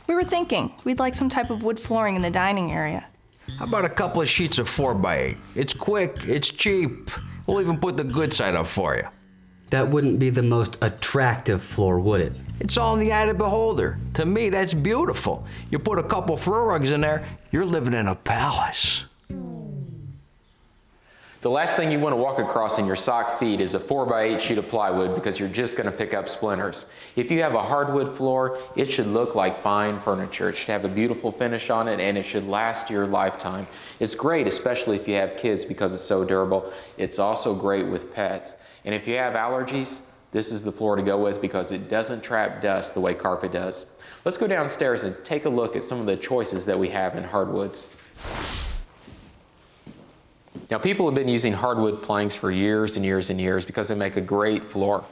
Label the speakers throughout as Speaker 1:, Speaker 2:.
Speaker 1: We were thinking we'd like some type of wood flooring in the dining area.
Speaker 2: How about a couple of sheets of 4x8? It's quick, it's cheap. We'll even put the good side up for you.
Speaker 3: That wouldn't be the most attractive floor, would it?
Speaker 2: It's all in the eye of the beholder. To me, that's beautiful. You put a couple throw rugs in there, you're living in a palace.
Speaker 4: The last thing you want to walk across in your sock feet is a 4x8 sheet of plywood because you're just going to pick up splinters. If you have a hardwood floor, it should look like fine furniture. It should have a beautiful finish on it, and it should last your lifetime. It's great, especially if you have kids, because it's so durable. It's also great with pets. And if you have allergies, this is the floor to go with because it doesn't trap dust the way carpet does. Let's go downstairs and take a look at some of the choices that we have in hardwoods. Now, people have been using hardwood planks for years and years and years because they make a great floor.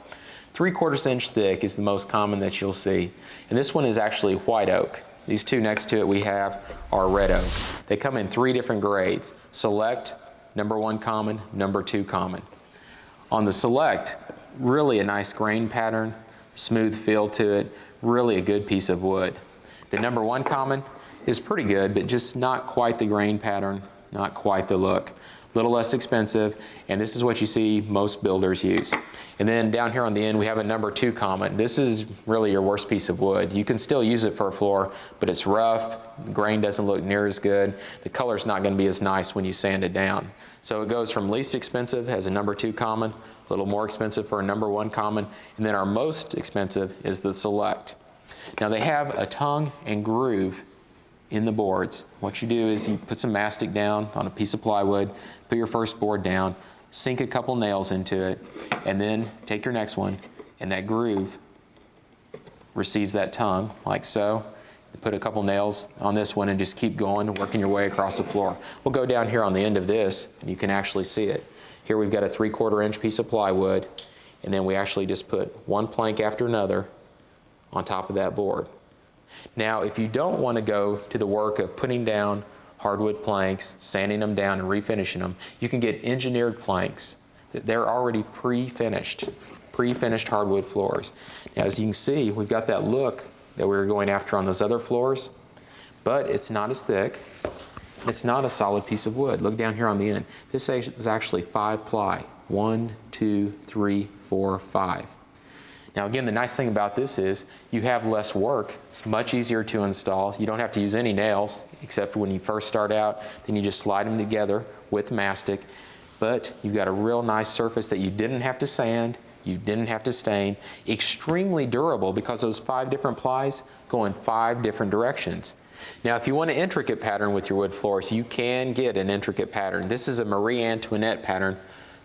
Speaker 4: 3/4 inch thick is the most common that you'll see. And this one is actually white oak. These two next to it we have are red oak. They come in 3 different grades: Select, number 1 common, number 2 common. On the Select, really a nice grain pattern, smooth feel to it, really a good piece of wood. The number 1 common is pretty good, but just not quite the grain pattern, not quite the look. A little less expensive, and this is what you see most builders use. And then down here on the end we have a number 2 common. This is really your worst piece of wood. You can still use it for a floor, but it's rough, the grain doesn't look near as good, the color's not going to be as nice when you sand it down. So it goes from least expensive as a number 2 common, a little more expensive for a number 1 common, and then our most expensive is the Select. Now they have a tongue and groove in the boards. What you do is you put some mastic down on a piece of plywood, put your first board down, sink a couple nails into it, and then take your next one, and that groove receives that tongue, like so. Put a couple nails on this one and just keep going, working your way across the floor. We'll go down here on the end of this, and you can actually see it. Here we've got a 3/4 inch piece of plywood, and then we actually just put one plank after another on top of that board. Now, if you don't want to go to the work of putting down hardwood planks, sanding them down and refinishing them, you can get engineered planks. They're already pre-finished hardwood floors. Now, as you can see, we've got that look that we were going after on those other floors, but it's not as thick. It's not a solid piece of wood. Look down here on the end. This is actually 5 ply. 1, 2, 3, 4, 5. Now again, the nice thing about this is you have less work. It's much easier to install. You don't have to use any nails except when you first start out. Then you just slide them together with mastic. But you've got a real nice surface that you didn't have to sand, you didn't have to stain. Extremely durable because those 5 different plies go in 5 different directions. Now if you want an intricate pattern with your wood floors, you can get an intricate pattern. This is a Marie Antoinette pattern.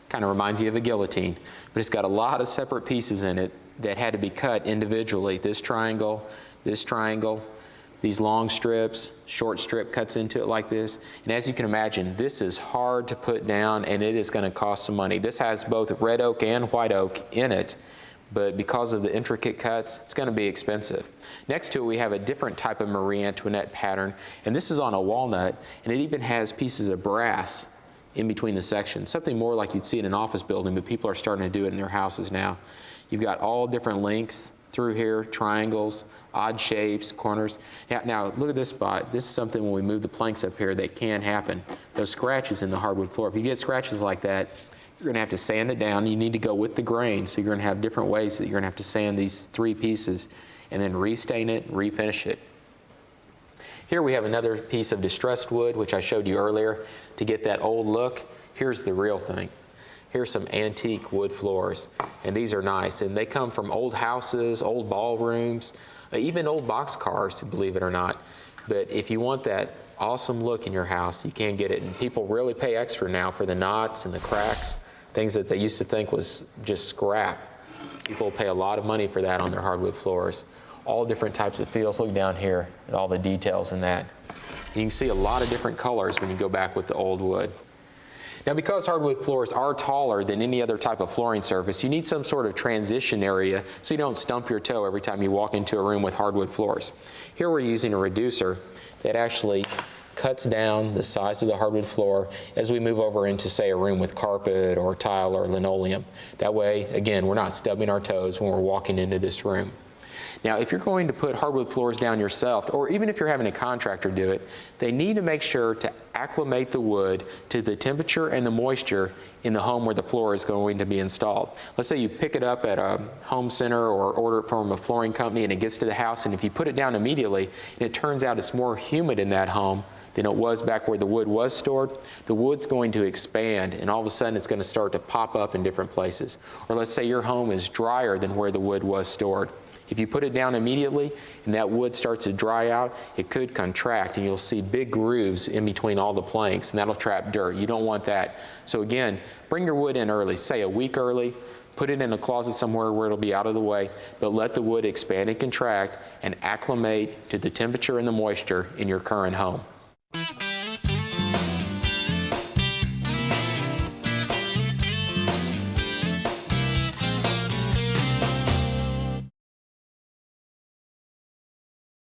Speaker 4: Kind of reminds you of a guillotine, but it's got a lot of separate pieces in it that had to be cut individually. This triangle, these long strips, short strip cuts into it like this. And as you can imagine, this is hard to put down and it is going to cost some money. This has both red oak and white oak in it, but because of the intricate cuts, it's going to be expensive. Next to it, we have a different type of Marie Antoinette pattern, and this is on a walnut, and it even has pieces of brass in between the sections, something more like you'd see in an office building, but people are starting to do it in their houses now. You've got all different lengths through here, triangles, odd shapes, corners. Now look at this spot. This is something when we move the planks up here that can happen. Those scratches in the hardwood floor. If you get scratches like that, you're going to have to sand it down. You need to go with the grain, so you're going to have different ways that you're going to have to sand these 3 pieces and then restain it, refinish it. Here we have another piece of distressed wood, which I showed you earlier. To get that old look, here's the real thing. Here's some antique wood floors, and these are nice. And they come from old houses, old ballrooms, even old boxcars, believe it or not. But if you want that awesome look in your house, you can get it. And people really pay extra now for the knots and the cracks, things that they used to think was just scrap. People pay a lot of money for that on their hardwood floors. All different types of feels. Look down here at all the details in that. You can see a lot of different colors when you go back with the old wood. Now, because hardwood floors are taller than any other type of flooring surface, you need some sort of transition area so you don't stump your toe every time you walk into a room with hardwood floors. Here we're using a reducer that actually cuts down the size of the hardwood floor as we move over into, say, a room with carpet or tile or linoleum. That way, again, we're not stubbing our toes when we're walking into this room. Now, if you're going to put hardwood floors down yourself, or even if you're having a contractor do it, they need to make sure to acclimate the wood to the temperature and the moisture in the home where the floor is going to be installed. Let's say you pick it up at a home center or order it from a flooring company and it gets to the house, and if you put it down immediately and it turns out it's more humid in that home than it was back where the wood was stored, the wood's going to expand and all of a sudden it's going to start to pop up in different places. Or let's say your home is drier than where the wood was stored. If you put it down immediately and that wood starts to dry out, it could contract and you'll see big grooves in between all the planks, and that'll trap dirt. You don't want that. So again, bring your wood in early, say a week early, put it in a closet somewhere where it'll be out of the way, but let the wood expand and contract and acclimate to the temperature and the moisture in your current home.